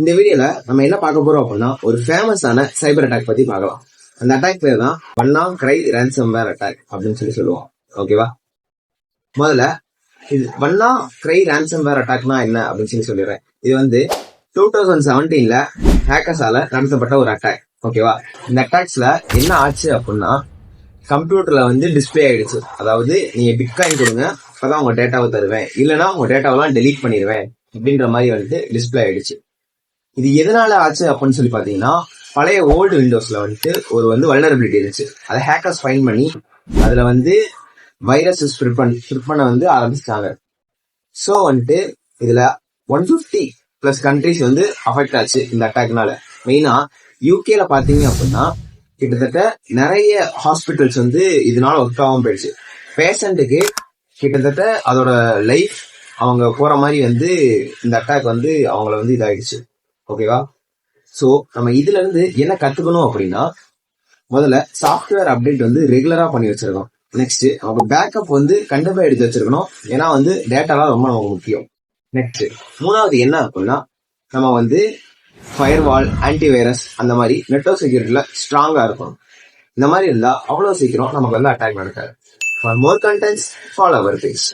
இந்த வீடியோல நம்ம என்ன பார்க்க போறோம் அப்படின்னா ஒரு ஃபேமஸான சைபர் அட்டாக் பத்தி பார்க்கலாம். அந்த அட்டாக் பேர் தான் WannaCry ransomware அட்டாக் அப்படின்னு சொல்லுவோம். ஓகேவா? முதல்ல இது WannaCry ransomware அட்டாக்னா என்ன அப்படின்னு சொல்லிடுறேன். இது வந்து 2017ல ஹேக்கர்ஸால நடத்தப்பட்ட ஒரு அட்டாக். ஓகேவா? இந்த அட்டாக்ஸ்ல என்ன ஆச்சு அப்படின்னா கம்ப்யூட்டர்ல வந்து டிஸ்பிளே ஆயிடுச்சு. அதாவது நீங்க பிட்காயின் கொடுங்க அப்பதான் உங்க டேட்டாவை தருவேன், இல்லைன்னா உங்க டேட்டாவெல்லாம் டெலீட் பண்ணிடுவேன் அப்படின்ற மாதிரி வந்துட்டு டிஸ்பிளே ஆயிடுச்சு. இது எதனால ஆச்சு அப்படின்னு சொல்லி பாத்தீங்கன்னா பழைய ஓல்டு விண்டோஸ்ல வந்துட்டு ஒரு வல்னரபிலிட்டி இருந்துச்சு. அதை ஹேக்கர்ஸ் ஃபைண்ட் பண்ணி அதுல வந்து வைரஸ் ஸ்ப்ரெட் பண்ண வந்து ஆரம்பிச்சிட்டாங்க. ஸோ வந்துட்டு இதுல 150+ கண்ட்ரிஸ் வந்து அஃபெக்ட் ஆச்சு இந்த அட்டாக்னால. மெயினா யூகேல பாத்தீங்க அப்படின்னா கிட்டத்தட்ட நிறைய ஹாஸ்பிட்டல்ஸ் வந்து இதனால ஒர்க் ஆகாம போயிடுச்சு. பேஷண்ட்டுக்கு கிட்டத்தட்ட அதோட லைஃப் அவங்க போற மாதிரி வந்து இந்த அட்டாக் வந்து அவங்கள வந்து இதாயிடுச்சு. ஓகேவா? ஸோ நம்ம இதுல இருந்து என்ன கத்துக்கணும் அப்படின்னா முதல்ல சாஃப்ட்வேர் அப்டேட் வந்து ரெகுலரா பண்ணி வச்சிருக்கோம். நெக்ஸ்ட் அவங்க பேக்கப் வந்து கண்டிப்பா எடுத்து வச்சிருக்கணும். ஏன்னா வந்து டேட்டாலாம் ரொம்ப நமக்கு முக்கியம். நெக்ஸ்ட் மூணாவது என்ன அப்படின்னா நம்ம வந்து ஃபயர்வால், ஆன்டிவைரஸ் அந்த மாதிரி நெட்வொர்க் செக்யூரிட்டியில ஸ்ட்ராங்கா இருக்கணும். இந்த மாதிரி இருந்தா அவ்வளவு சீக்கிரம் நமக்கு வந்து அட்டாக் நடக்காது. For more contents follow our page.